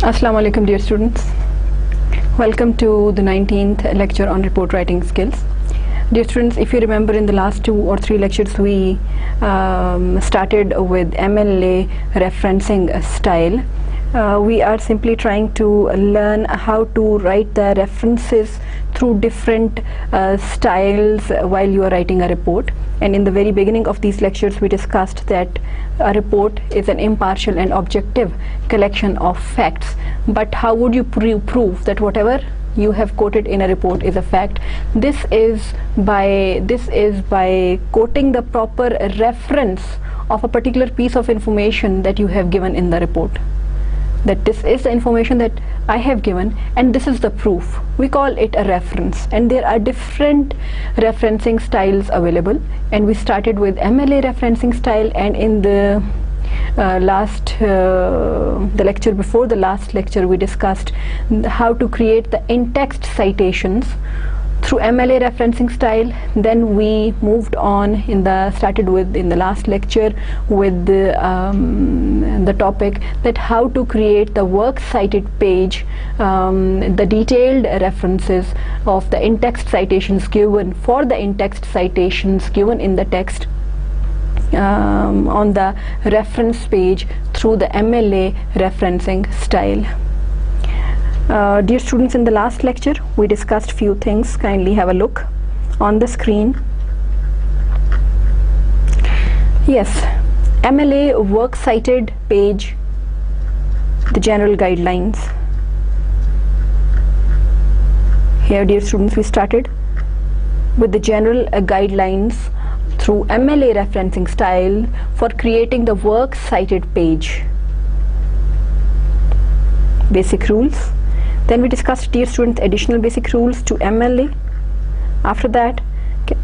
Assalamu alaikum dear students. Welcome to the 19th lecture on report writing skills. Dear students, if you remember in the last 2 or 3 lectures we started with Mla referencing style. We are simply trying to learn how to write the references through different styles while you are writing a report. And in the very beginning of these lectures we discussed that a report is an impartial and objective collection of facts. But how would you prove that whatever you have quoted in a report is a fact? This is by quoting the proper reference of a particular piece of information that you have given in the report. That this is the information that I have given and this is the proof. We call it a reference, and there are different referencing styles available, and we started with Mla referencing style, and in the the lecture before the last lecture we discussed how to create the in-text citations through Mla referencing style. Then we moved on in the last lecture with the topic that how to create the works cited page, the detailed references of the in-text citations given for the in-text citations given in the text on the reference page through the Mla referencing style. Dear students, in the last lecture we discussed few things. Kindly have a look on the screen. Yes, Mla works cited page, the general guidelines. Here, dear students, we started with the general guidelines through Mla referencing style for creating the works cited page. Basic rules. Then we discussed, dear students, additional basic rules to Mla. After that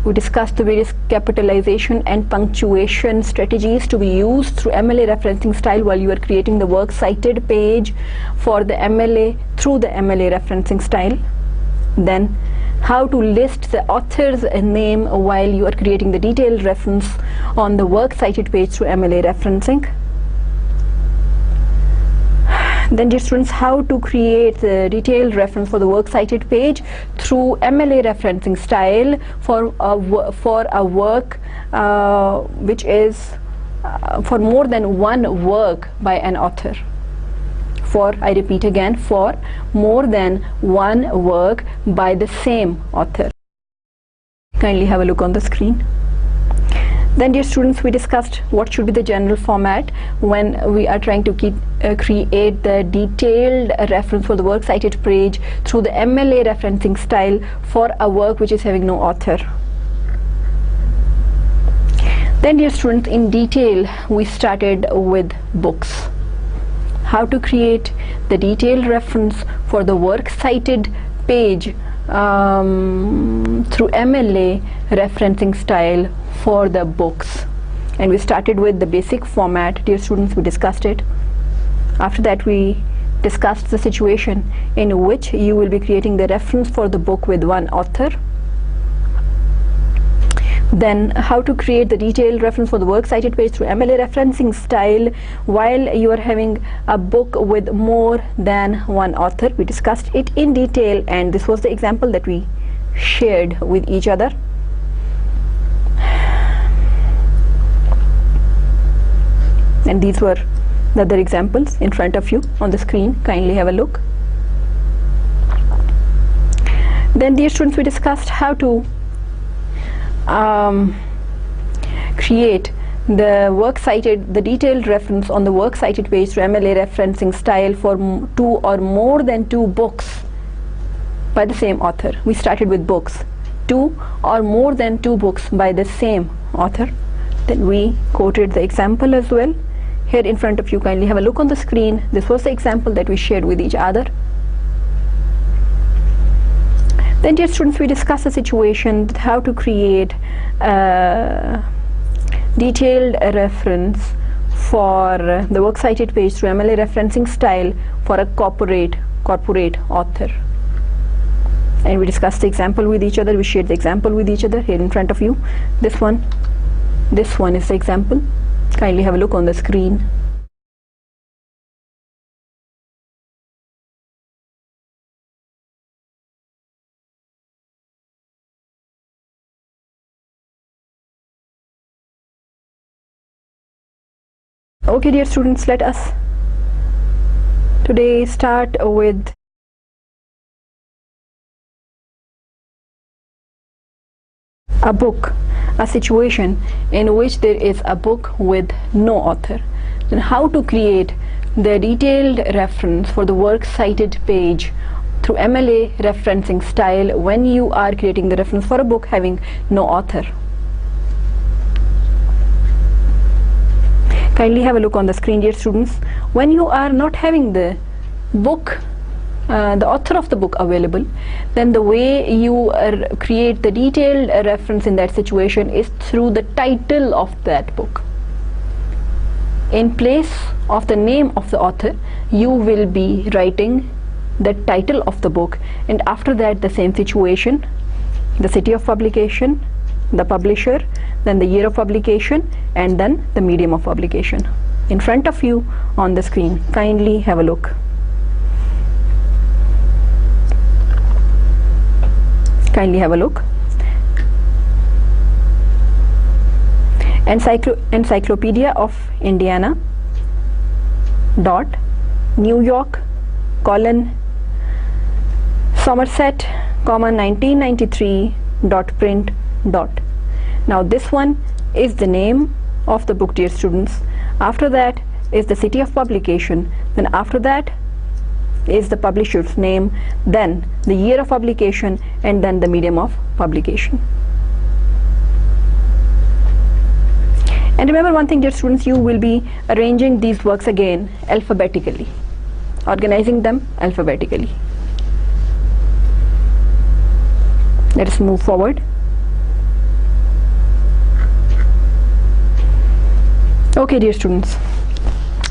we discussed the various capitalization and punctuation strategies to be used through Mla referencing style while you are creating the works cited page for the Mla through the Mla referencing style. Then how to list the author's name while you are creating the detailed reference on the works cited page through Mla referencing. Then, dear students, how to create the detailed reference for the works cited page through Mla referencing style for a work which is for more than one work by an author. I repeat again, for more than one work by the same author. Kindly have a look on the screen. Then, dear students, we discussed what should be the general format when we are trying to create the detailed reference for the works cited page through the Mla referencing style for a work which is having no author. Then, dear students, in detail we started with books. How to create the detailed reference for the works cited page through Mla referencing style for the books. And we started with the basic format. Dear students, we discussed it. After that we discussed the situation in which you will be creating the reference for the book with one author. Then how to create the detailed reference for the works cited page through Mla referencing style while you are having a book with more than one author. We discussed it in detail, and this was the example that we shared with each other. And these were the other examples in front of you on the screen. Kindly have a look. Then, dear students, we discussed how to create the detailed reference on the works cited page through Mla referencing style for 2 or more than 2 books by the same author. We started with books, 2 or more than 2 books by the same author. Then we quoted the example as well. Here in front of you, kindly have a look on the screen. This was the example that we shared with each other. Then, dear students, we discussed the situation that how to create a detailed reference for the works cited page through Mla referencing style for a corporate author. And we discussed the example with each other. We shared the example with each other here in front of you. This one is the example. Kindly have a look on the screen. Okay, dear students, let us today start with a book, a situation in which there is a book with no author. Then how to create the detailed reference for the works cited page through MLA referencing style when you are creating the reference for a book having no author. Kindly have a look on the screen, dear students. When you are not having the book, the author of the book available, then the way you create the detailed reference in that situation is through the title of that book. In place of the name of the author, you will be writing the title of the book, and after that the same situation, the city of publication, the publisher, then the year of publication, and then the medium of publication. In front of you on the screen, kindly have a look. Kindly have a look. Encyclopedia of Indiana dot New York colon Somerset comma 1993 dot print dot. Now this one is the name of the book, dear students. After that is the city of publication, then after that is the publisher's name, then the year of publication, and then the medium of publication. And remember one thing, dear students, you will be arranging these works again alphabetically, organizing them alphabetically. Let us move forward. Okay, dear students,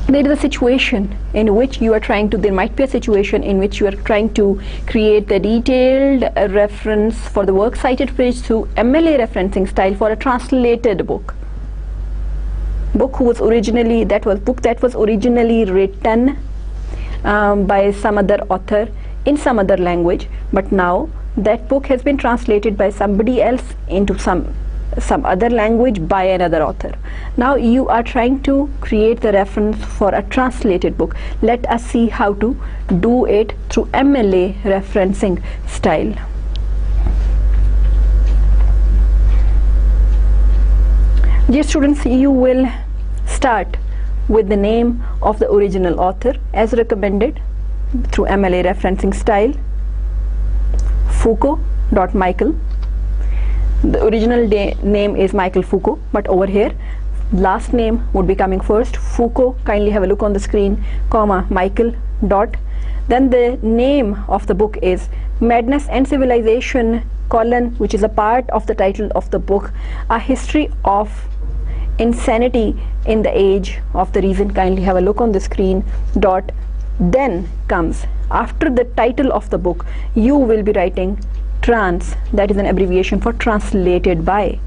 there is a situation in which you are trying to, there might be a situation in which you are trying to create the detailed reference for the works cited page through MLA referencing style for a translated book. Book was originally, book that was originally written by some other author in some other language, but now that book has been translated by somebody else into some other language by another author. Now you are trying to create the reference for a translated book. Let us see how to do it through MLA referencing style. Dear students, you will start with the name of the original author as recommended through MLA referencing style. Foucault.Michael. The original name is Michael Foucault, but over here last name would be coming first. Foucault, kindly have a look on the screen, comma Michael dot, then the name of the book is Madness and Civilization colon, which is a part of the title of the book, A History of Insanity in the Age of the Reason. Kindly have a look on the screen dot. Then comes, after the title of the book, you will be writing trans, that is an abbreviation for translated by,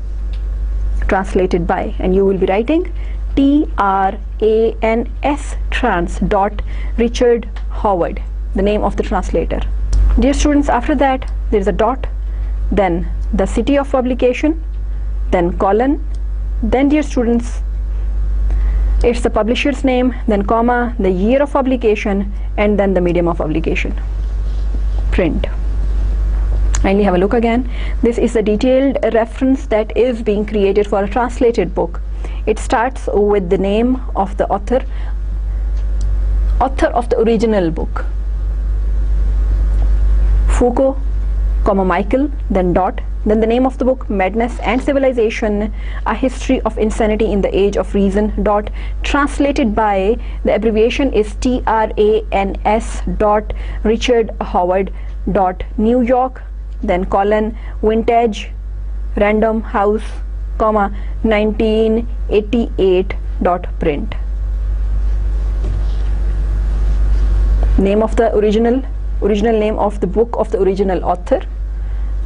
and you will be writing TRANS, trans dot Richard Howard, the name of the translator. Dear students, after that there is a dot, then the city of publication, then colon, then dear students it's the publisher's name, then comma, the year of publication, and then the medium of publication, print. Kindly have a look again. This is a detailed reference that is being created for a translated book. It starts with the name of the author of the original book, Foucault, comma Michael, then dot, then the name of the book, Madness and Civilization, A History of Insanity in the Age of Reason dot, translated by, the abbreviation is TRANS dot Richard Howard dot New York, then colon, vintage, random house, comma 1988 dot print. Name of the original name of the book of the original author,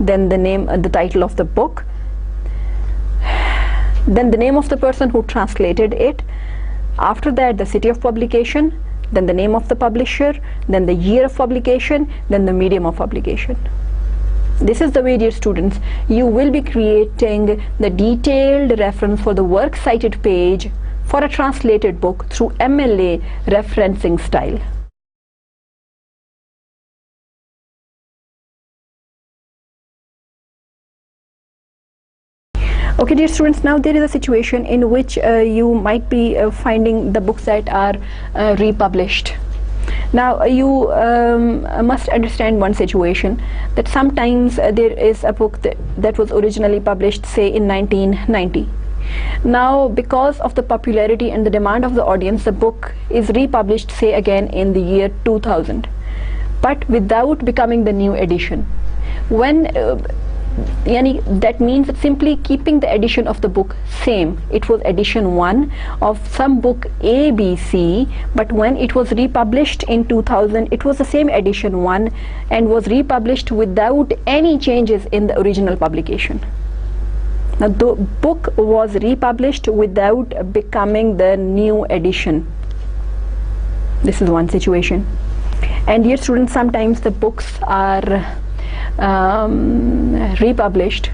then the name, the title of the book, then the name of the person who translated it, after that the city of publication, then the name of the publisher, then the year of publication, then the medium of publication. This is the way, dear students, you will be creating the detailed reference for the works cited page for a translated book through MLA referencing style. Okay, dear students, now there is a situation in which you might be finding the books that are republished. Now you must understand one situation, that sometimes there is a book that was originally published, say, in 1990. Now, because of the popularity and the demand of the audience, the book is republished, say, again in the year 2000, but without becoming the new edition. When that means that simply keeping the edition of the book same. It was edition 1 of some book ABC, but when it was republished in 2000, it was the same edition 1 and was republished without any changes in the original publication. Now the book was republished without becoming the new edition. This is one situation. And dear students, sometimes the books are republished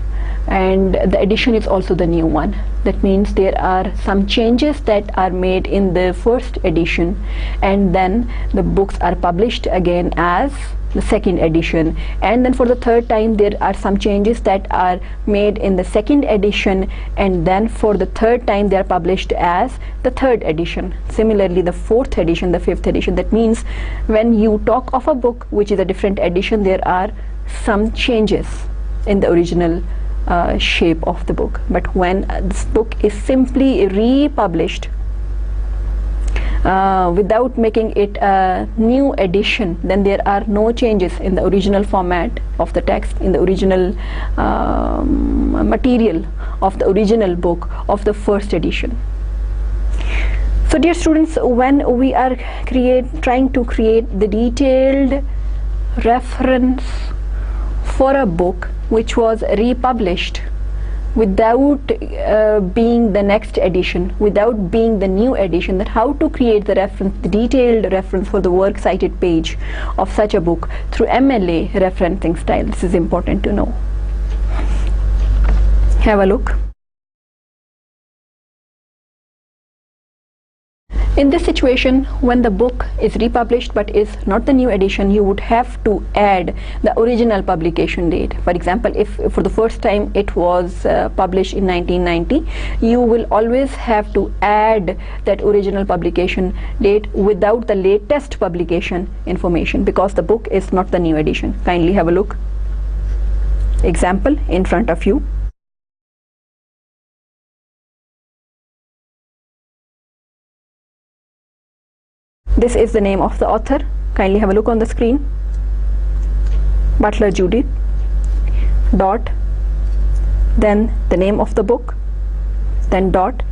and the edition is also the new one. That means there are some changes that are made in the first edition, and then the books are published again as the second edition, and then for the third time there are some changes that are made in the second edition, and then for the third time they are published as the third edition. Similarly, the fourth edition, the fifth edition. That means when you talk of a book which is a different edition, there are some changes in the original shape of the book. But when this book is simply republished without making it a new edition, then there are no changes in the original format of the text, in the original material of the original book of the first edition. So dear students, when we are trying to create the detailed reference for a book which was republished without being the next edition, without being the new edition, that how to create the reference, the detailed reference for the works cited page of such a book through MLA referencing style. This is important to know. Have a look. In this situation, when the book is republished but is not the new edition, you would have to add the original publication date. For example, if for the first time it was published in 1990, you will always have to add that original publication date without the latest publication information, because the book is not the new edition. Kindly have a look. Example in front of you. This is the name of the author. Kindly have a look on the screen. Butler Judith. Dot. Then the name of the book. Then dot.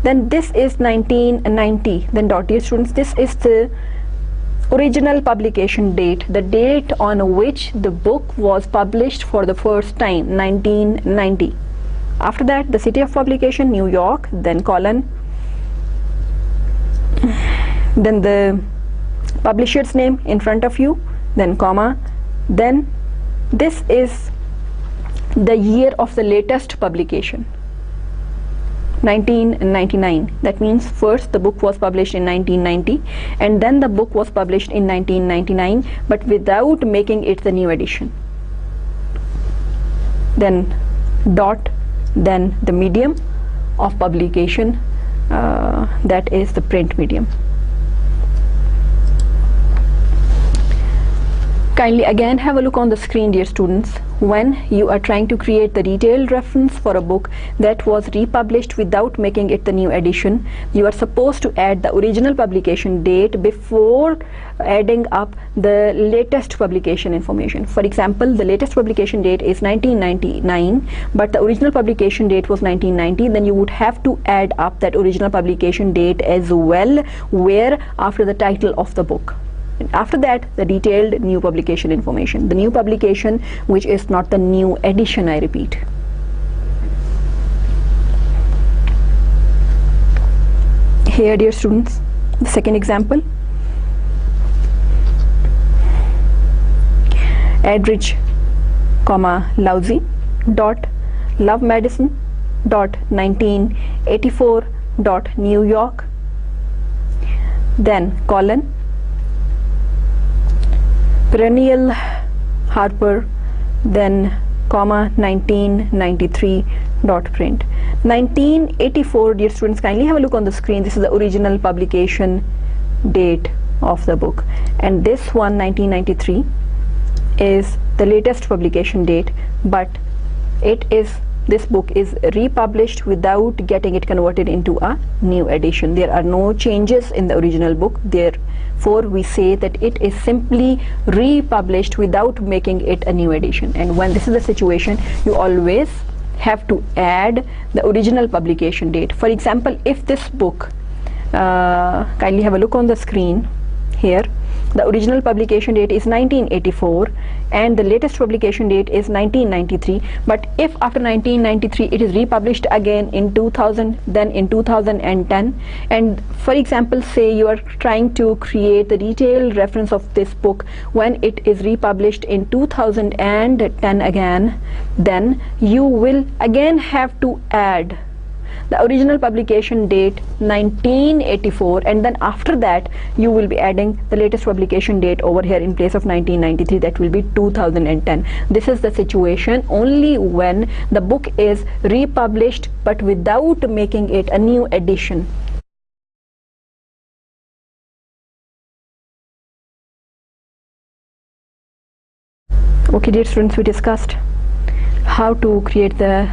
Then this is 1990. Then dot. Dear students, this is the original publication date, the date on which the book was published for the first time, 1990. After that, the city of publication, New York, then colon, then the publisher's name in front of you, then comma, then this is the year of the latest publication, 1999. That means first the book was published in 1990 and then the book was published in 1999, but without making it the new edition. Then dot, then the medium of publication, that is the print medium. Kindly again have a look on the screen, dear students. When you are trying to create the detailed reference for a book that was republished without making it the new edition, you are supposed to add the original publication date before adding up the latest publication information. For example, the latest publication date is 1999, but the original publication date was 1990. Then you would have to add up that original publication date as well, where after the title of the book. And after that, the detailed new publication information, the new publication which is not the new edition, I repeat. Here, dear students, the second example. Edridge, comma, Lousy, dot, Love Medicine, dot, 1984, dot New York, then colon, perennial Harper, then comma 1993 dot print. 1984, dear students, kindly have a look on the screen. This is the original publication date of the book, and this one 1993 is the latest publication date, but this book is republished without getting it converted into a new edition. There are no changes in the original book, therefore we say that it is simply republished without making it a new edition. And when this is the situation, you always have to add the original publication date. For example, if this book, kindly have a look on the screen here, the original publication date is 1984 and the latest publication date is 1993, but if after 1993 it is republished again in 2000, then in 2010, and for example say you are trying to create the detailed reference of this book when it is republished in 2010 again, then you will again have to add the original publication date 1984, and then after that you will be adding the latest publication date over here in place of 1993, that will be 2010. This is the situation only when the book is republished but without making it a new edition. Okay, dear students, we discussed how to create the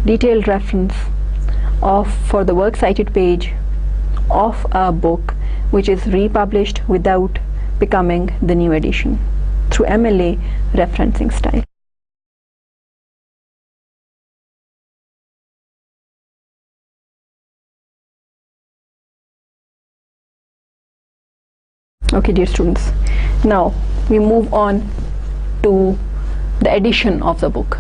detailed reference for the works cited page of a book which is republished without becoming the new edition through MLA referencing style. Okay, dear students, now we move on to the edition of the book.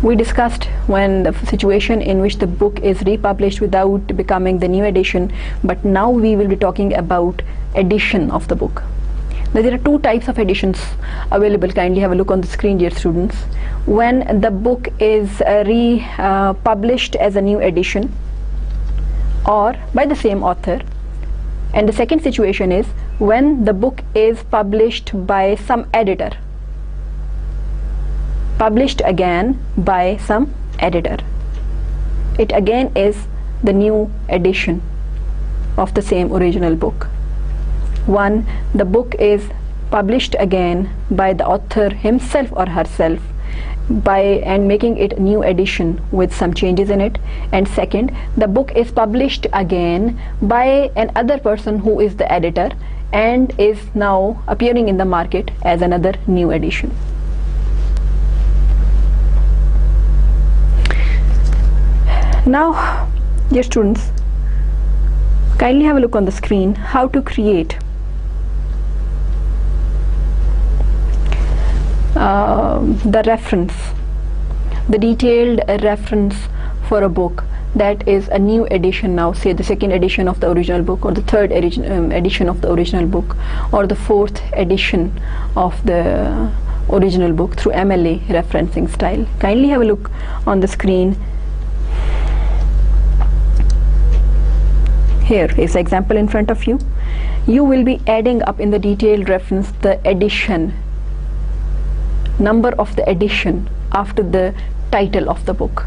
We discussed when the situation in which the book is republished without becoming the new edition, but now we will be talking about edition of the book. Now there are two types of editions available. Kindly have a look on the screen, dear students. When the book is republished as a new edition or by the same author, and the second situation is when the book is published by some editor, published again by some editor. It again is the new edition of the same original book. One, the book is published again by the author himself or herself and making it a new edition with some changes in it. And second, the book is published again by another person who is the editor and is now appearing in the market as another new edition. Now, dear students, kindly have a look on the screen how to create the reference, the detailed reference for a book that is a new edition now, say the second edition of the original book, or the third edition of the original book, or the fourth edition of the original book through MLA referencing style. Kindly have a look on the screen. Here is the example in front of you. You will be adding up in the detailed reference the edition, number of the edition after the title of the book.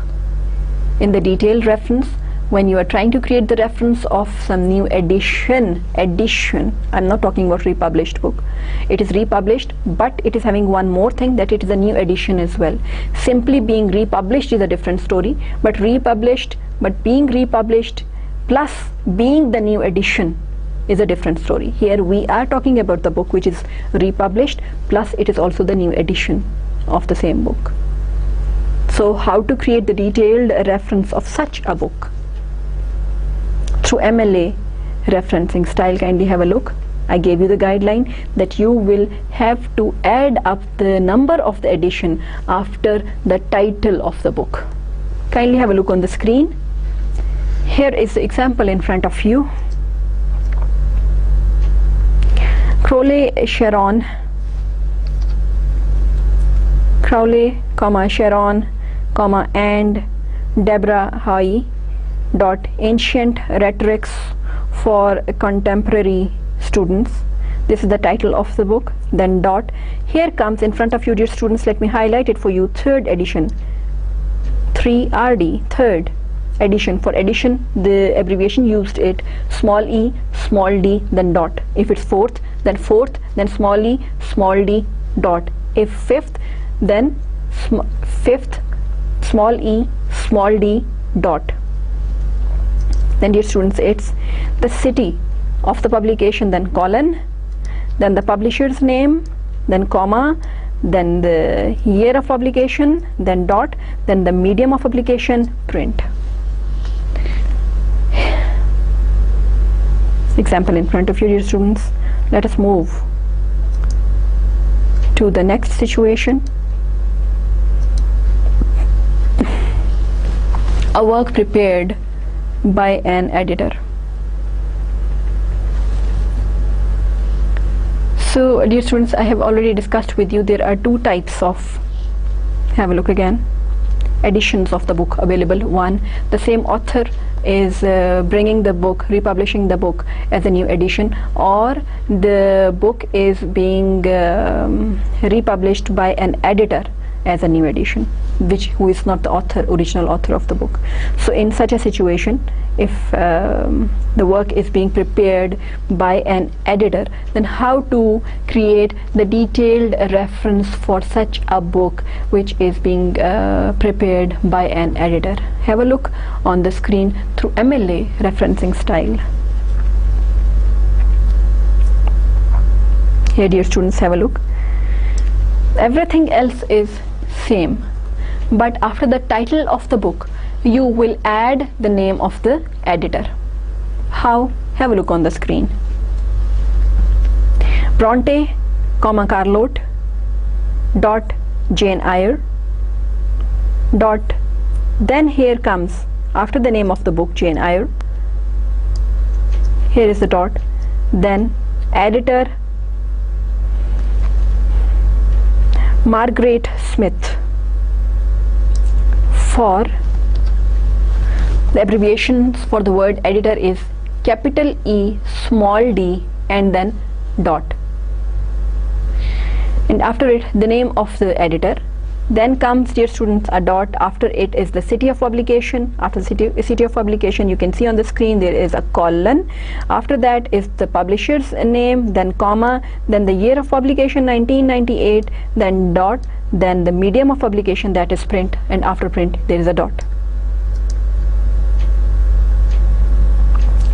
In the detailed reference, when you are trying to create the reference of some new edition, I'm not talking about republished book. It is republished, but it is having one more thing, that it is a new edition as well. Simply being republished is a different story, but being republished plus being the new edition is a different story. Here we are talking about the book which is republished plus it is also the new edition of the same book. So how to create the detailed reference of such a book? Through MLA referencing style. Kindly have a look. I gave you the guideline that you will have to add up the number of the edition after the title of the book. Kindly have a look on the screen. Here is the example in front of you. Crowley, Sharon, and Deborah Hoy Ancient Rhetorics for Contemporary Students. This is the title of the book. Then dot. Here comes in front of you, dear students, let me highlight it for you, third edition, 3RD, third edition. For edition, the abbreviation used it small e, small d, then dot. If it's fourth, then small e, small d, dot. If fifth, then fifth, small e, small d, dot. Then dear students, it's the city of the publication, then colon, then the publisher's name, then comma, then the year of publication, then dot, then the medium of publication, print. Example in front of you, dear students. Let us move to the next situation. A work prepared by an editor. So dear students, I have already discussed with you there are two types of, have a look again, editions of the book available. One, the same author is bringing the book, republishing the book as a new edition, or the book is being republished by an editor as a new edition, who is not the author, original author of the book. So in such a situation, if the work is being prepared by an editor, then how to create the detailed reference for such a book which is being prepared by an editor. Have a look on the screen through Mla Referencing Style. Here, dear students, have a look. Everything else is same, but after the title of the book you will add the name of the editor. How? Have a look on the screen. Bronte, Carlot, dot Jane Eyre, dot. Then here comes, after the name of the book, Jane Eyre, here is the dot, then editor Margaret Smith. For the abbreviations for the word editor is capital E, small d, and then dot. And after it, the name of the editor. Then comes, dear students, a dot. After it is the city of publication. After the city of publication, you can see on the screen there is a colon. After that is the publisher's name, then comma, then the year of publication, 1998, then dot, then the medium of publication, that is print, and after print there is a dot.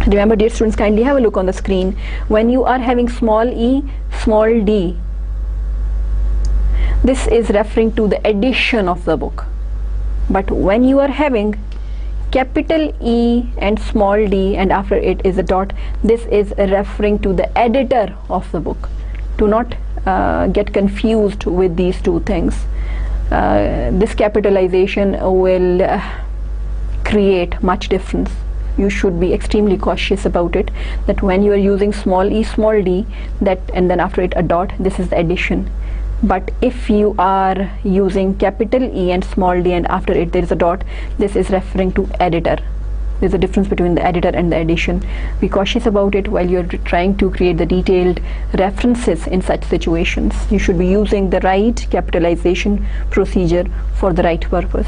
Remember, dear students, kindly have a look on the screen. When you are having small e, small d, this is referring to the edition of the book. But when you are having capital E and small d and after it is a dot, this is referring to the editor of the book. Do not get confused with these two things. This capitalization will create much difference. You should be extremely cautious about it, that when you are using small e, small d, that and then after it a dot, this is the addition. But if you are using capital E and small d and after it there is a dot, this is referring to editor. There's a difference between the editor and the edition. Be cautious about it while you're trying to create the detailed references in such situations. You should be using the right capitalization procedure for the right purpose.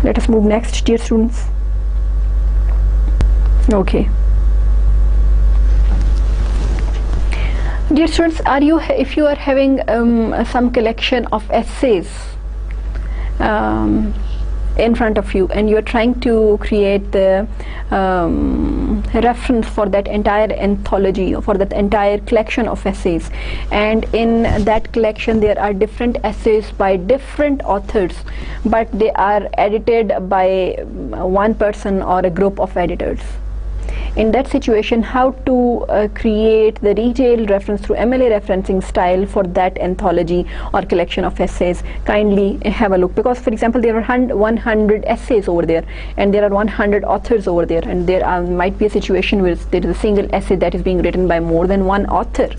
Let us move next, dear students. Okay. Dear students, if you are having some collection of essays in front of you and you are trying to create the reference for that entire anthology, for that entire collection of essays, and in that collection there are different essays by different authors, but they are edited by one person or a group of editors. In that situation, how to create the detailed reference through Mla Referencing Style for that anthology or collection of essays? Kindly have a look, because for example there are 100 essays over there and there are 100 authors over there, and there might be a situation where there is a single essay that is being written by more than one author.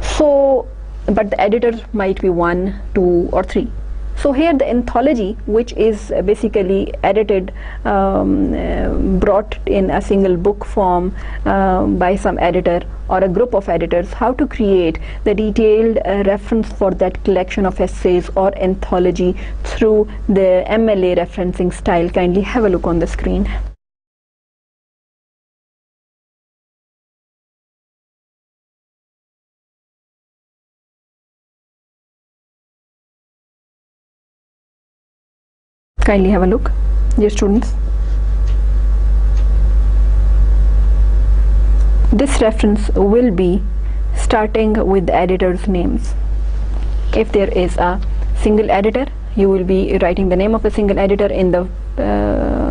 So, but the editors might be 1, 2 or 3. So here the anthology, which is basically edited, brought in a single book form by some editor or a group of editors, how to create the detailed reference for that collection of essays or anthology through the MLA referencing style. Kindly have a look on the screen. Kindly have a look, dear students. This reference will be starting with the editor's names. If there is a single editor, you will be writing the name of the single editor in the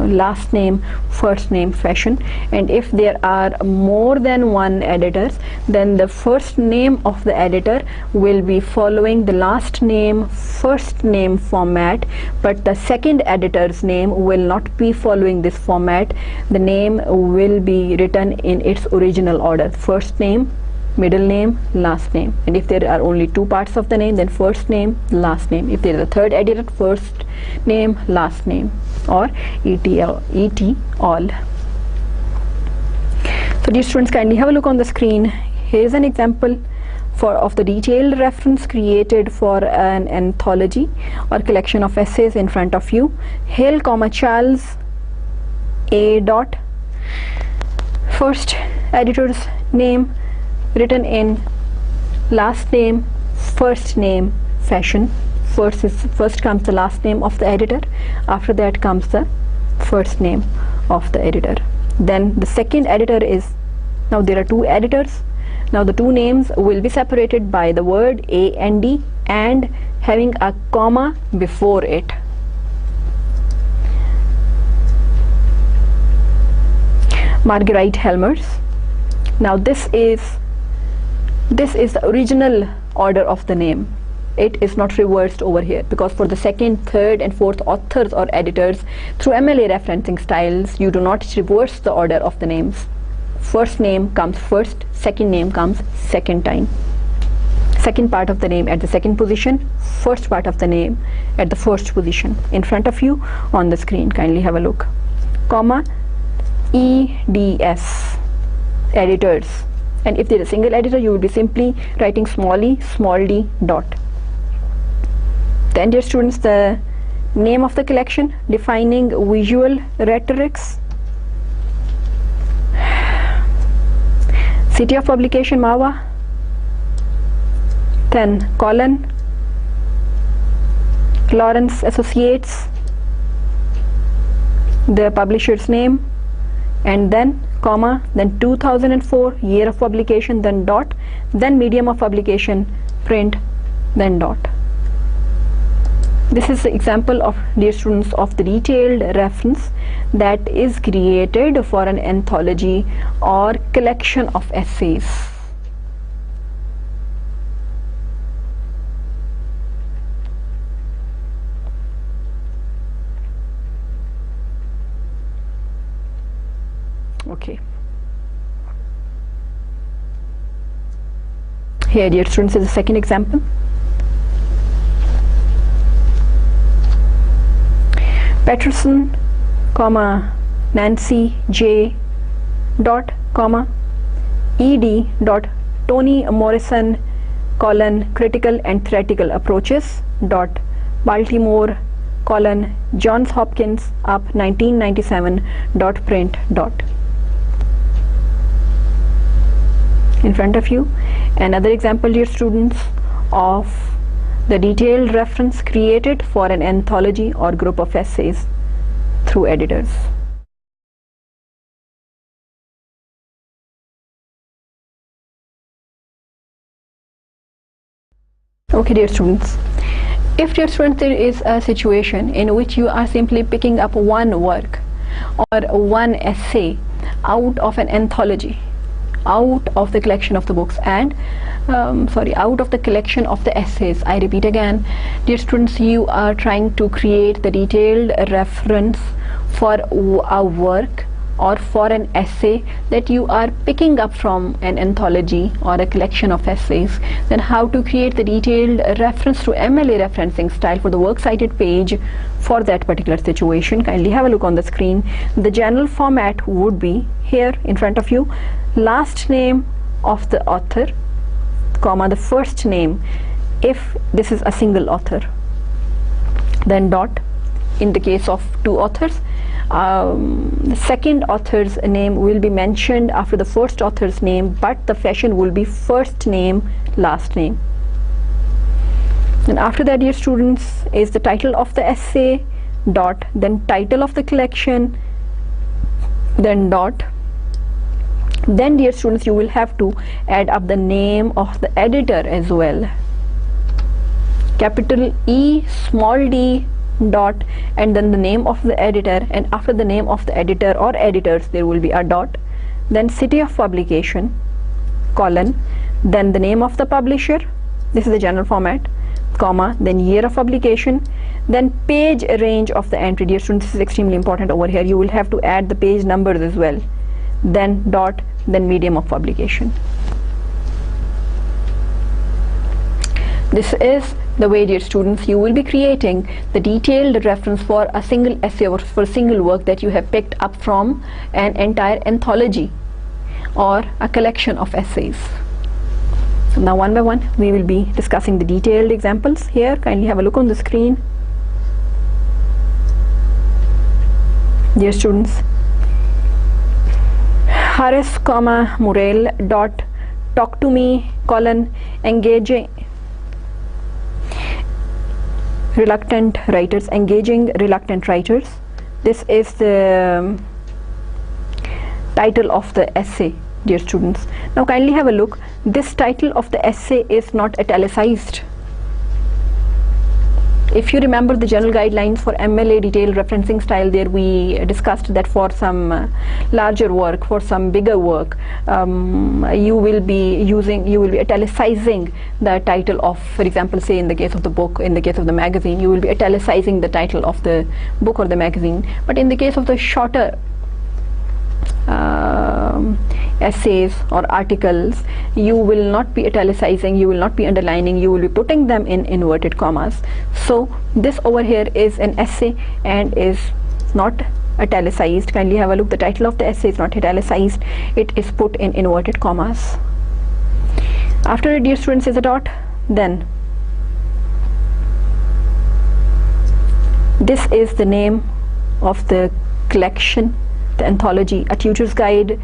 last name, first name fashion. And if there are more than one editors, then the first name of the editor will be following the last name, first name format, but the second editor's name will not be following this format. The name will be written in its original order: first name, middle name, last name. And if there are only two parts of the name, then first name, last name. If there is a third editor, first name, last name, or et all. So dear students, kindly have a look on the screen. Here is an example of the detailed reference created for an anthology or collection of essays in front of you. Hale, Charles A. dot, first editor's name written in last name, first name fashion. First comes the last name of the editor, after that comes the first name of the editor. Then the second editor is, now there are two editors, now the two names will be separated by the word A and D and having a comma before it. Marguerite Helmers. Now this is the original order of the name. It is not reversed over here, because for the second, third and fourth authors or editors through MLA referencing styles, you do not reverse the order of the names. First name comes first, second name comes second time. Second part of the name at the second position, first part of the name at the first position. In front of you on the screen, kindly have a look. Comma, EDS, editors. And if there is a single editor, you will be simply writing small e, small d, dot. Then dear students, the name of the collection, defining visual rhetorics. City of publication, Mawa. Then colon, Lawrence Associates, the publisher's name, and then comma, then 2004, year of publication, then dot, then medium of publication, print, then dot. This is the example of, dear students, of the detailed reference that is created for an anthology or collection of essays. Okay. Here, dear students, is the second example. Patterson, comma, Nancy J. dot, comma, ED. dot, Toni Morrison, colon, critical and theoretical approaches, dot, Baltimore, colon, Johns Hopkins, up 1997, dot, print, dot. In front of you, another example, dear students, of the detailed reference created for an anthology or group of essays through editors. Okay, dear students, if, dear students, there is a situation in which you are simply picking up one work or one essay out of an anthology, out of the collection of the books, and out of the collection of the essays. I repeat again, dear students, you are trying to create the detailed reference for a work or for an essay that you are picking up from an anthology or a collection of essays, then how to create the detailed reference through MLA referencing style for the works cited page for that particular situation. Kindly have a look on the screen. The general format would be here in front of you: last name of the author, comma, the first name if this is a single author, then dot. In the case of two authors, the second author's name will be mentioned after the first author's name, but the fashion will be first name, last name. And after that, dear students, is the title of the essay, dot, then title of the collection, then dot. Then, dear students, you will have to add up the name of the editor as well. Capital E, small d, dot, and then the name of the editor, and after the name of the editor or editors there will be a dot. Then city of publication, colon, then the name of the publisher, this is the general format, comma, then year of publication, then page range of the entry. Dear students, this is extremely important over here. You will have to add the page numbers as well, then dot, then medium of publication. This is the way, dear students, you will be creating the detailed reference for a single essay or for a single work that you have picked up from an entire anthology or a collection of essays. So now one by one we will be discussing the detailed examples here. Kindly have a look on the screen. Dear students, Harris, comma, Murrell, dot, talk to me, colon, engaging reluctant writers, engaging reluctant writers. This is the title of the essay, dear students. Now kindly have a look. This title of the essay is not italicized. If you remember the general guidelines for MLA detailed referencing style, there we discussed that for some larger work, for some bigger work, you will be italicizing the title of, for example, say in the case of the book, in the case of the magazine, you will be italicizing the title of the book or the magazine. But in the case of the shorter essays or articles, you will not be italicizing, you will not be underlining, you will be putting them in inverted commas. So this over here is an essay and is not italicized. Kindly have a look. The title of the essay is not italicized, it is put in inverted commas. After it, dear students, is a dot. Then this is the name of the collection, the anthology, A Tutor's Guide,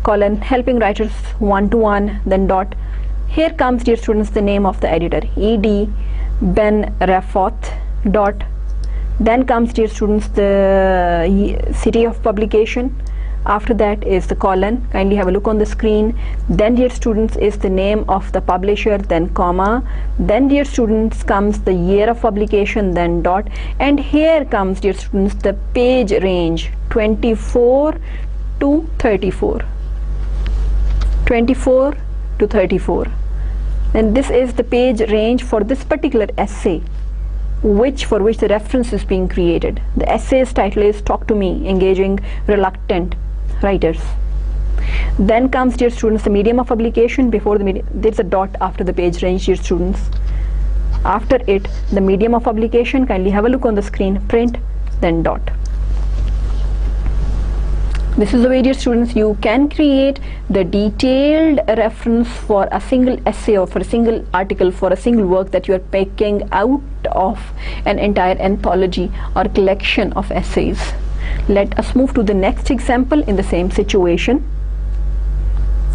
colon, helping writers 1-to-1, then dot. Here comes, dear students, the name of the editor, E.D. Ben Rafoth, dot. Then comes, dear students, the city of publication. After that is the colon. Kindly have a look on the screen. Then, dear students, is the name of the publisher, then comma. Then, dear students, comes the year of publication, then dot. And here comes, dear students, the page range, 24 to 34. 24 to 34. And this is the page range for this particular essay, for which the reference is being created. The essay's title is Talk to Me, Engaging Reluctant Writers. Then comes, dear students, the medium of publication. Before the medium, there's a dot after the page range, dear students. After it, the medium of publication. Kindly have a look on the screen. Print, then dot. This is the way, dear students, you can create the detailed reference for a single essay or for a single article, for a single work that you are picking out of an entire anthology or collection of essays. Let us move to the next example in the same situation.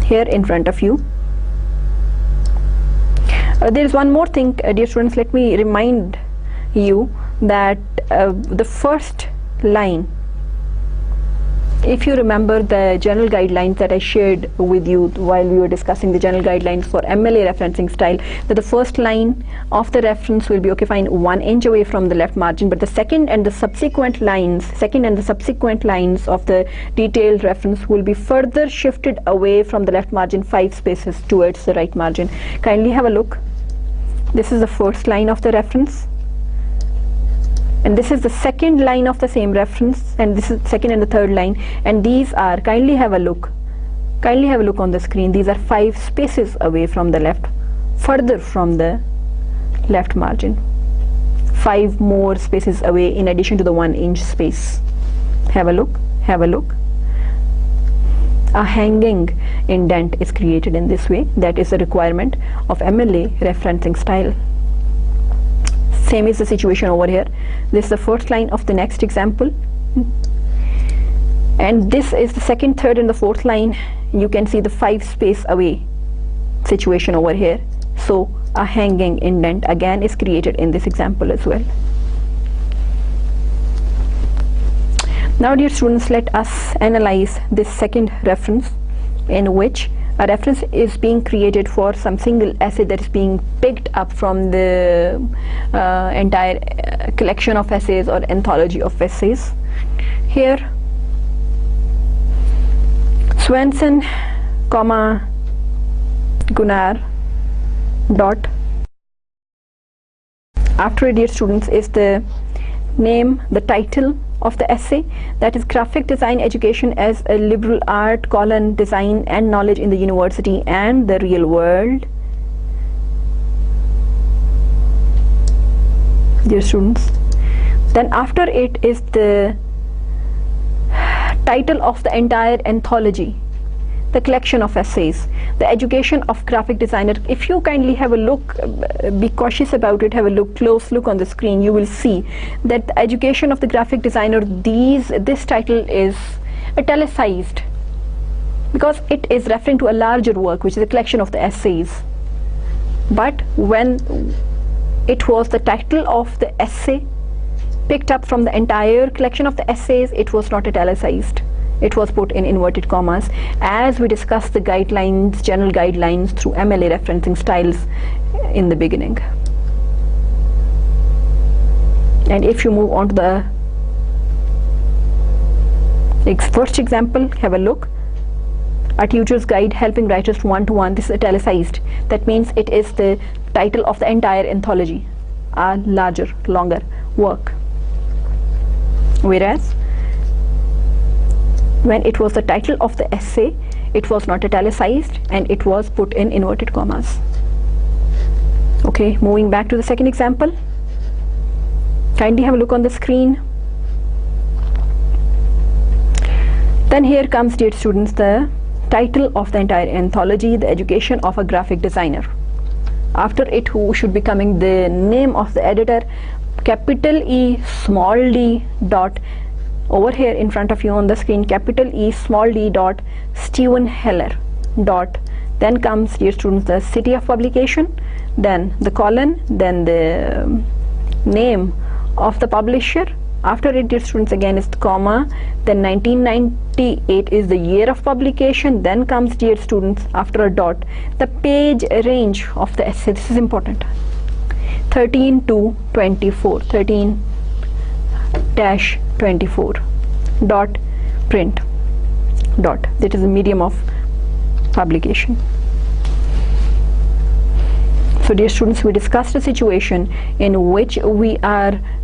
Here in front of you. There is one more thing, dear students. Let me remind you that the first line, if you remember the general guidelines that I shared with you while we were discussing the general guidelines for MLA referencing style, that the first line of the reference will be, okay, fine, 1 inch away from the left margin, but the second and the subsequent lines of the detailed reference will be further shifted away from the left margin 5 spaces towards the right margin. Kindly have a look. This is the first line of the reference. and this is the second line of the same reference, and this is second and the third line, and these are, kindly have a look on the screen, these are 5 spaces away from the left, further from the left margin, 5 more spaces away in addition to the 1-inch space. Have a look. A hanging indent is created in this way. That is a requirement of MLA referencing style. Same is the situation over here. This is the first line of the next example, and this is the second, third and the fourth line. You can see the 5 space away situation over here. So a hanging indent again is created in this example as well. Now dear students, let us analyze this second reference, in which a reference is being created for some single essay that is being picked up from the entire collection of essays or anthology of essays. Here Swenson, Gunnar, dot. After it, dear students, is the name, the title of the essay, that is Graphic Design Education as a Liberal Art, Design and Knowledge in the University and the Real World. Dear students, then after it is the title of the entire anthology, the collection of essays, the education of graphic designer. If you kindly have a look, be cautious about it, have a close look on the screen, you will see that the education of the graphic designer, this title is italicized because it is referring to a larger work, which is a collection of the essays. But when it was the title of the essay picked up from the entire collection of the essays, it was not italicized. It was put in inverted commas, as we discussed the guidelines, general guidelines through MLA referencing styles in the beginning. And if you move on to the first example, have a look. A Tutor's Guide Helping Writers to One-to-One, this is italicized. That means it is the title of the entire anthology, a larger, longer work. Whereas when it was the title of the essay, it was not italicized and it was put in inverted commas. Okay, moving back to the second example. Kindly have a look on the screen. Then here comes, dear students, the title of the entire anthology, The Education of a Graphic Designer. After it, who should be coming the name of the editor, capital E, small d, dot. Over here in front of you on the screen, capital E, small d, dot, Stephen Heller, dot. Then comes, dear students, the city of publication, then the colon, then the name of the publisher. After it, dear students, again is the comma, then 1998 is the year of publication. Then comes, dear students, after a dot, the page range of the essay. This is important. 13 to 24, 13-24, dot, print, dot. That is the medium of publication. So dear students, we discussed a situation in which we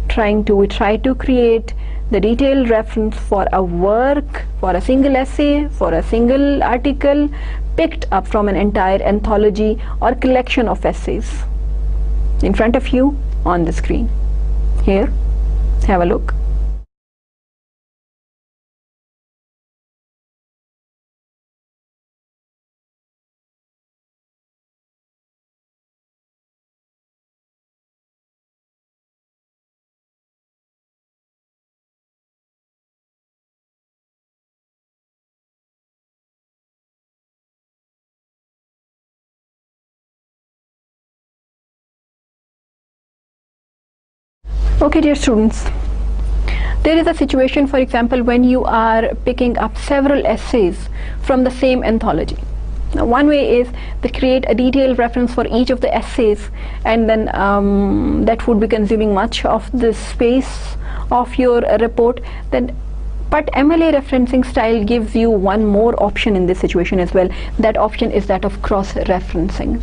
try to create the detailed reference for a work, for a single essay, for a single article picked up from an entire anthology or collection of essays. In front of you on the screen. Here, have a look. Okay, dear students, there is a situation, for example, when you are picking up several essays from the same anthology. Now, one way is to create a detailed reference for each of the essays, and then that would be consuming much of the space of your report. But MLA referencing style gives you one more option in this situation as well. That option is that of cross-referencing.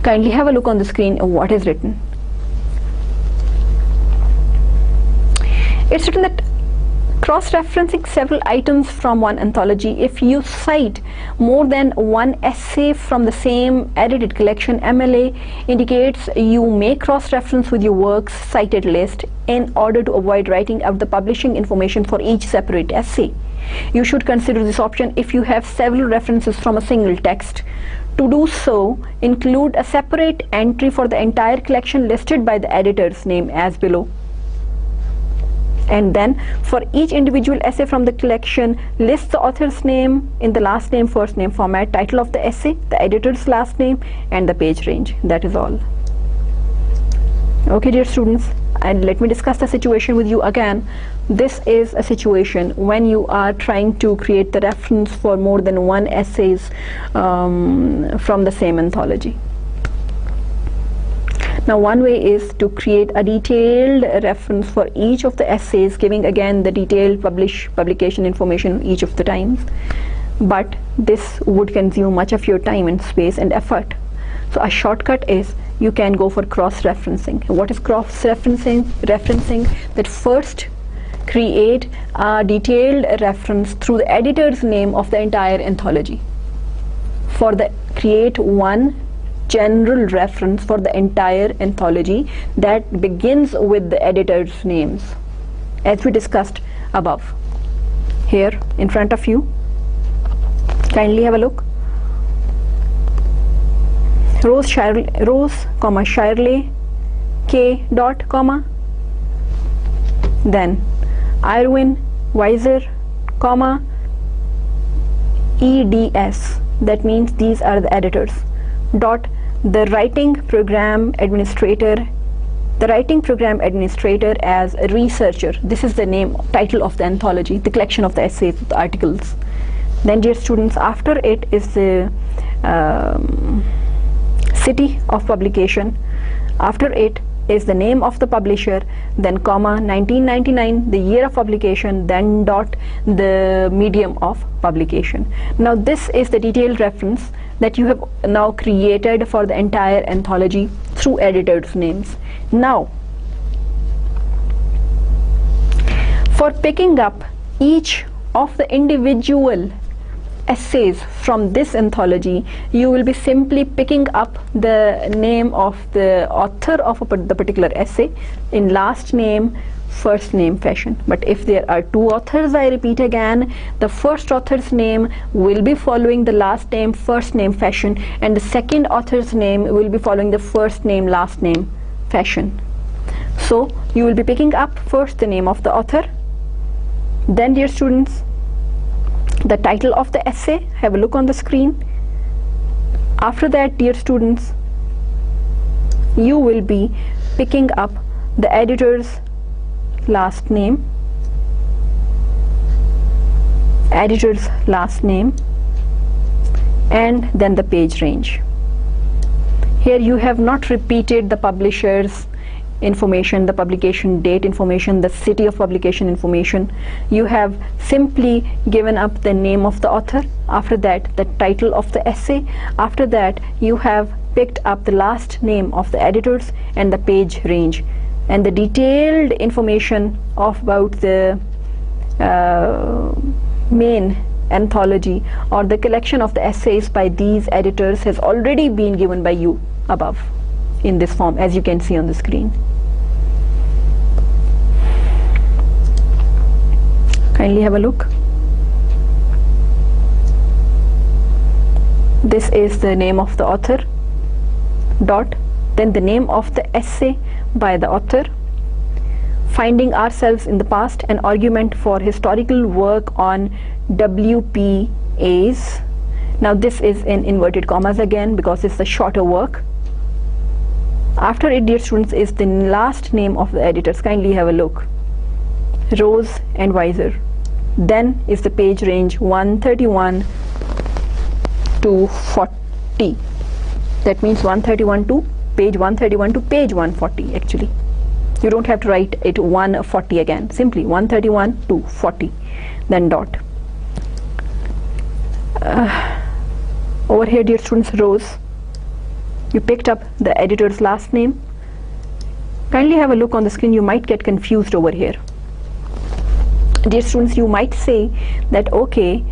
Kindly have a look on the screen of what is written. It's written that cross-referencing several items from one anthology. If you cite more than one essay from the same edited collection, MLA indicates you may cross-reference with your works cited list in order to avoid writing out the publishing information for each separate essay. You should consider this option if you have several references from a single text. To do so, include a separate entry for the entire collection listed by the editor's name as below. And then for each individual essay from the collection, list the author's name in the last name first name format, title of the essay, the editor's last name, and the page range. That is all. Okay, dear students, and let me discuss the situation with you again. This is a situation when you are trying to create the reference for more than one essays from the same anthology. Now, one way is to create a detailed reference for each of the essays, giving again the detailed publication information each of the times, but this would consume much of your time and space and effort. So a shortcut is you can go for cross-referencing. What is cross-referencing? That first create a detailed reference through the editor's name of the entire anthology. Create one general reference for the entire anthology that begins with the editor's names, as we discussed above. Here in front of you, kindly have a look. Rose, Shirley, K. dot, comma. Then Irwin, Weiser, comma, EDS. That means these are the editors. Dot, the writing program administrator as a researcher. This is the title of the anthology, the collection of the essays, the articles. Then, dear students, after it is the city of publication. After it is the name of the publisher, then comma, 1999, the year of publication, then dot, the medium of publication. Now, this is the detailed reference that you have now created for the entire anthology through editors' names. Now, for picking up each of the individual essays from this anthology, you will be simply picking up the name of the author of the particular essay in last name, first name fashion. But if there are two authors, I repeat again, the first author's name will be following the last name, first name fashion, and the second author's name will be following the first name, last name fashion. So you will be picking up first the name of the author, then, dear students, the title of the essay. Have a look on the screen. After that, dear students, you will be picking up the editor's last name, and then the page range. Here you have not repeated the publisher's information, the publication date information, the city of publication information. You have simply given up the name of the author. After that, the title of the essay. After that, you have picked up the last name of the editors and the page range, and the detailed information about the main anthology or the collection of the essays by these editors has already been given by you above in this form, as you can see on the screen. Kindly have a look. This is the name of the author, dot, then the name of the essay by the author. Finding ourselves in the past, an argument for historical work on WPAs. Now this is in inverted commas again because it's a shorter work. After it, dear students, is the last name of the editors. Kindly have a look. Rose and Weiser. Then is the page range 131 to 40. That means 131 to page 131 to page 140 actually. You don't have to write it 140 again. Simply 131 to 40. Then dot. Over here, dear students, Rose. You picked up the editor's last name. Kindly have a look on the screen. You might get confused over here. Dear students, you might say that okay,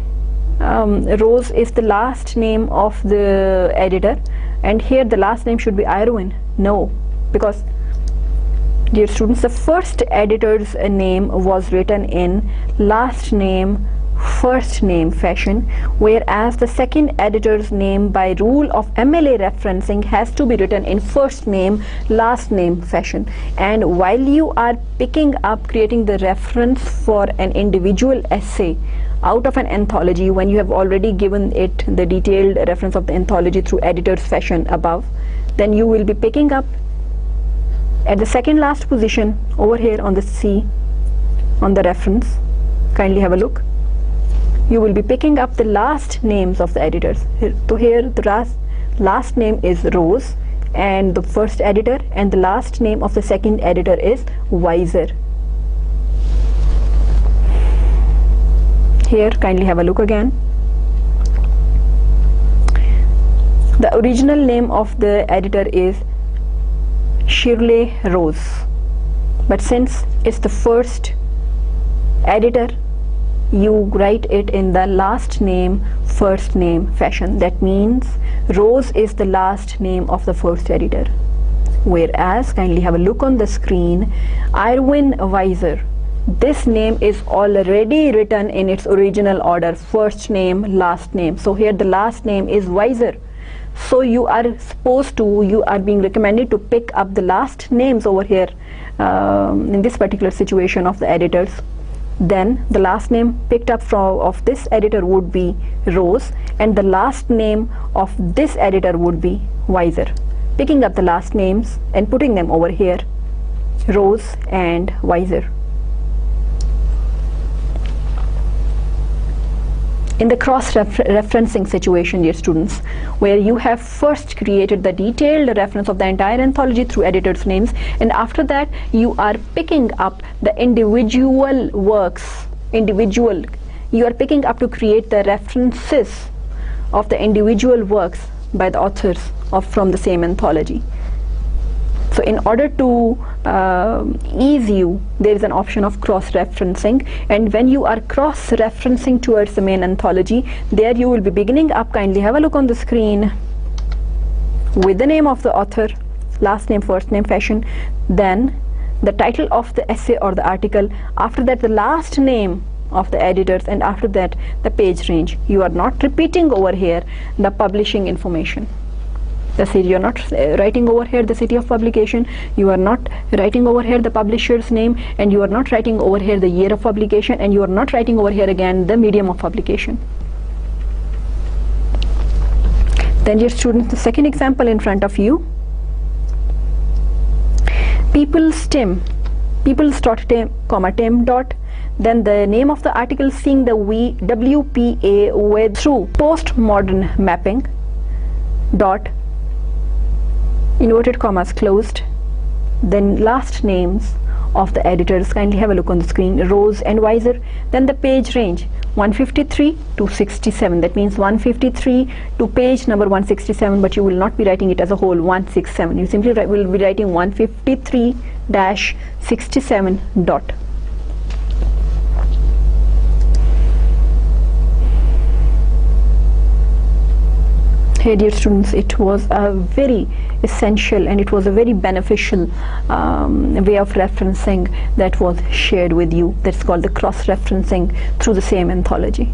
Rose is the last name of the editor, and here the last name should be Irwin. No, because dear students, the first editor's name was written in last name first name fashion, whereas the second editor's name by rule of MLA referencing has to be written in first name last name fashion. And while you are picking up creating the reference for an individual essay out of an anthology, when you have already given it the detailed reference of the anthology through editor's fashion above, then you will be picking up at the second last position over here on the C on the reference. Kindly have a look. You will be picking up the last names of the editors. So here the last name is Rose and the first editor, and the last name of the second editor is Weiser. Here kindly have a look again. The original name of the editor is Shirley Rose, but since it's the first editor, you write it in the last name first name fashion. That means Rose is the last name of the first editor, whereas kindly have a look on the screen, Irwin Weiser, this name is already written in its original order, first name last name. So here the last name is Weiser. So you are being recommended to pick up the last names over here in this particular situation of the editors. Then the last name picked up of this editor would be Rose, and the last name of this editor would be Weiser. Picking up the last names and putting them over here, Rose and Weiser. In the cross-referencing situation, dear students, where you have first created the detailed reference of the entire anthology through editors' names, and after that you are picking up the individual works, you are picking up to create the references of the individual works by the authors from the same anthology. So in order to ease you, there is an option of cross-referencing, and when you are cross-referencing towards the main anthology, there you will be beginning up, kindly have a look on the screen, with the name of the author, last name first name fashion, then the title of the essay or the article, after that the last name of the editors, and after that the page range. You are not repeating over here the publishing information. You are not writing over here the city of publication, you are not writing over here the publisher's name, and you are not writing over here the year of publication, and you are not writing over here again the medium of publication. Then dear students, the second example in front of you, people's.tim, tim dot, then the name of the article, seeing the WPA with through postmodern mapping dot, inverted commas closed, then last names of the editors, kindly have a look on the screen, Rose and Weiser, then the page range 153 to 67, that means 153 to page number 167, but you will not be writing it as a whole 167, you simply will be writing 153-67 dot. Hey dear students, it was a very essential and it was a very beneficial way of referencing that was shared with you. That's called the cross-referencing through the same anthology.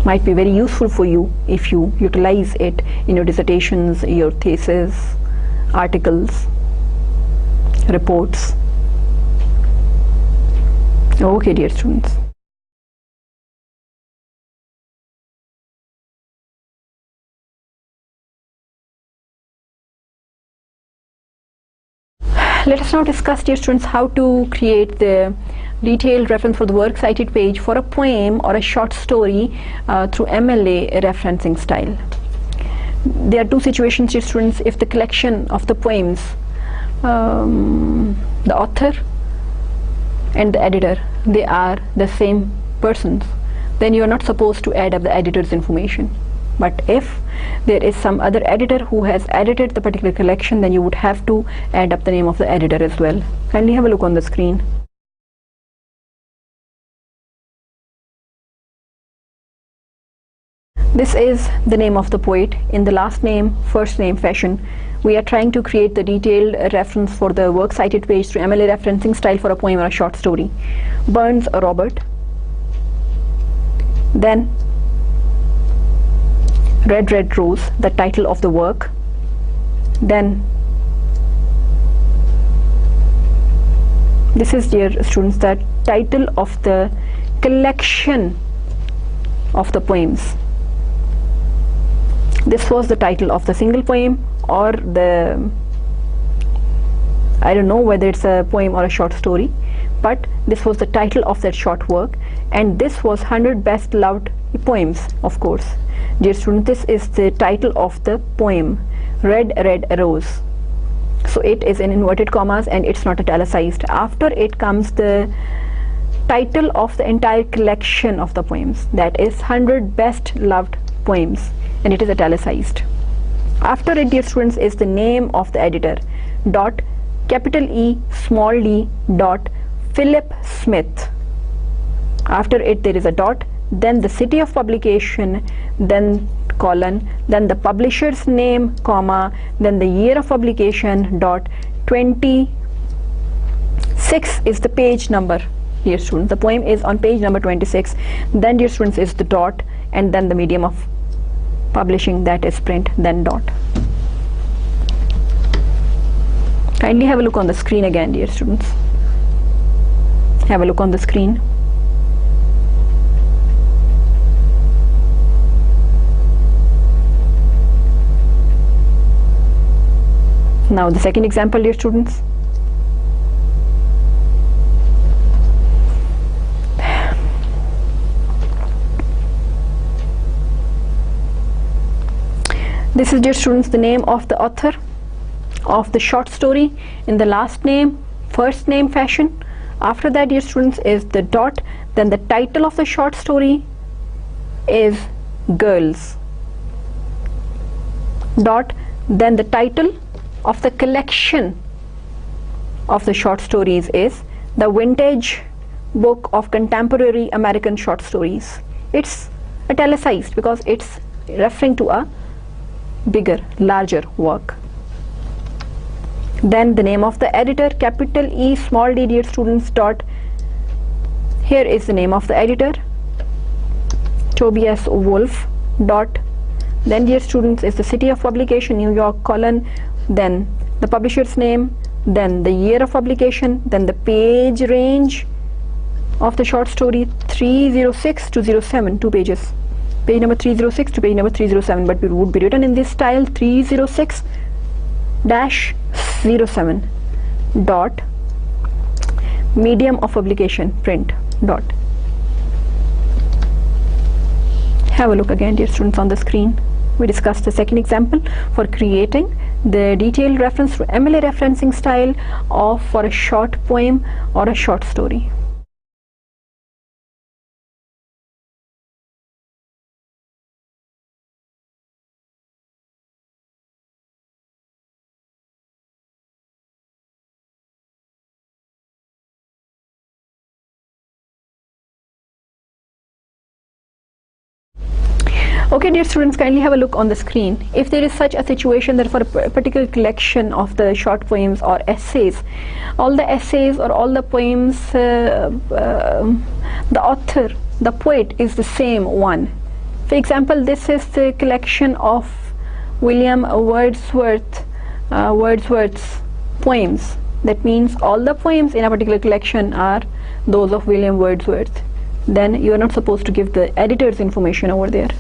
Might be very useful for you if you utilize it in your dissertations, your thesis, articles, reports. Okay dear students. Let us now discuss, dear students, how to create the detailed reference for the works cited page for a poem or a short story through MLA referencing style. There are two situations, dear students. If the collection of the poems, the author and the editor, they are the same persons, then you are not supposed to add up the editor's information. But if there is some other editor who has edited the particular collection, then you would have to add up the name of the editor as well. Kindly have a look on the screen. This is the name of the poet in the last name, first name fashion. We are trying to create the detailed reference for the works cited page through Mla referencing style for a poem or a short story. Burns Robert. Then Red Red Rose, the title of the work. Then this is, dear students, the title of the collection of the poems. This was the title of the single poem, or the, I don't know whether it's a poem or a short story, but this was the title of that short work, and this was 100 best loved poems, of course. Dear students, this is the title of the poem, Red Red Rose. So it is in inverted commas and it's not italicized. After it comes the title of the entire collection of the poems, that is 100 best loved poems, and it is italicized. After it, dear students, is the name of the editor, dot capital E small d dot Philip Smith. After it there is a dot, then the city of publication, then colon, then the publisher's name, comma, then the year of publication, dot 26 is the page number, dear students. The poem is on page number 26. Then, dear students, is the dot, and then the medium of publishing, that is print, then dot. Kindly have a look on the screen again, dear students. Have a look on the screen. Now the second example, dear students. This is, dear students, the name of the author of the short story in the last name, first name fashion. After that, dear students, is the dot, then the title of the short story is Girls, dot, then the title of the collection of the short stories is The Vintage Book of Contemporary American Short Stories. It's italicized because it's referring to a bigger, larger work. Then the name of the editor, capital E small d, dear students, dot, here is the name of the editor, Tobias Wolff, dot, then, dear students, is the city of publication, New York, colon, then the publisher's name, then the year of publication, then the page range of the short story, 306 to 07, 2 pages. Page number 306 to page number 307, but it would be written in this style, 306-07, dot, medium of publication, print, dot. Have a look again, dear students, on the screen. We discussed the second example for creating the detailed reference to Mla referencing style for a short poem or a short story. Okay, dear students, kindly have a look on the screen. If there is such a situation that for a particular collection of the short poems or essays, all the essays or all the poems, the author, the poet is the same one. For example, this is the collection of William Wordsworth's poems. That means all the poems in a particular collection are those of William Wordsworth. Then you are not supposed to give the editor's information over there.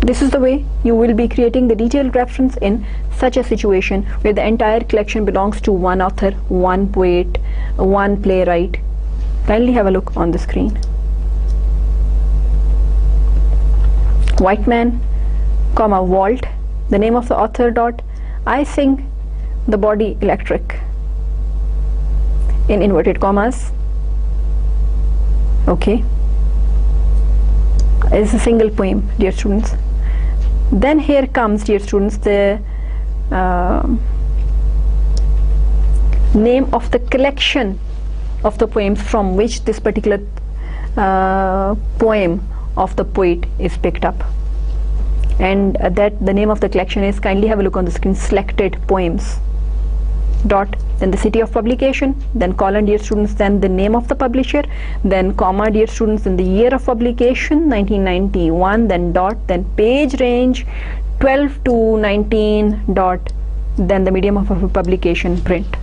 This is the way you will be creating the detailed reference in such a situation where the entire collection belongs to one author, one poet, one playwright. Kindly have a look on the screen. White man, comma, Walt, the name of the author, dot, I sing the body electric, in inverted commas. Okay, it's a single poem, dear students. Then here comes, dear students, the name of the collection of the poems from which this particular poem of the poet is picked up, and that the name of the collection is, kindly have a look on the screen, Selected Poems. Dot, then the city of publication, then colon, dear students, then the name of the publisher, then comma, dear students, then the year of publication, 1991, then dot, then page range 12 to 19, dot, then the medium of publication, print.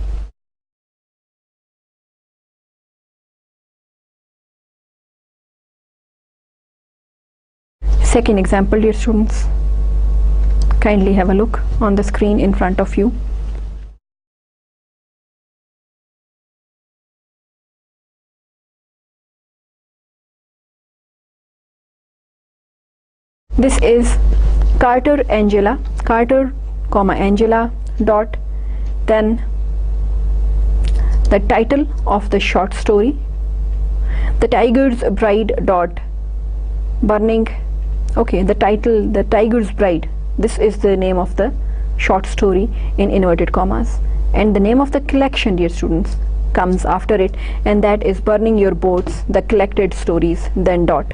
Second example, dear students, kindly have a look on the screen in front of you. This is Carter, comma, Angela, dot, then the title of the short story, The Tiger's Bride, dot, burning, okay, the title, The Tiger's Bride, this is the name of the short story in inverted commas, and the name of the collection, dear students, comes after it, and that is Burning Your Boats, The Collected Stories, then dot.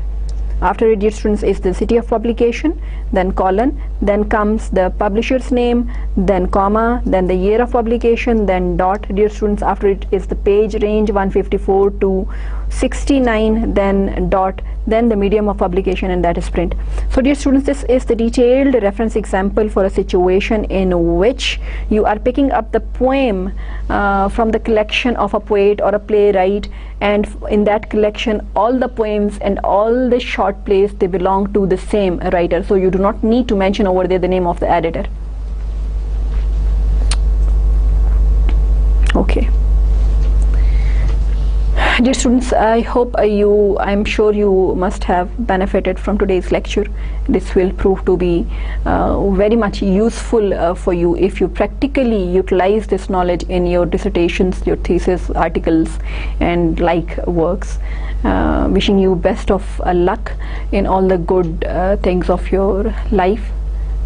After it, dear students, is the city of publication, then colon, then comes the publisher's name, then comma, then the year of publication, then dot, dear students. After it is the page range 154 to 69, then dot, then the medium of publication, and that is print. So dear students, this is the detailed reference example for a situation in which you are picking up the poem from the collection of a poet or a playwright, and in that collection all the poems and all the short plays, they belong to the same writer, so you do not need to mention over there the name of the editor. Okay, dear students, I hope I'm sure you must have benefited from today's lecture. This will prove to be very much useful for you if you practically utilize this knowledge in your dissertations, your thesis, articles, and like works. Wishing you best of luck in all the good things of your life.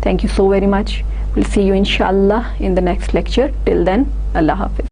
Thank you so very much. We'll see you inshallah in the next lecture. Till then, Allah Hafiz.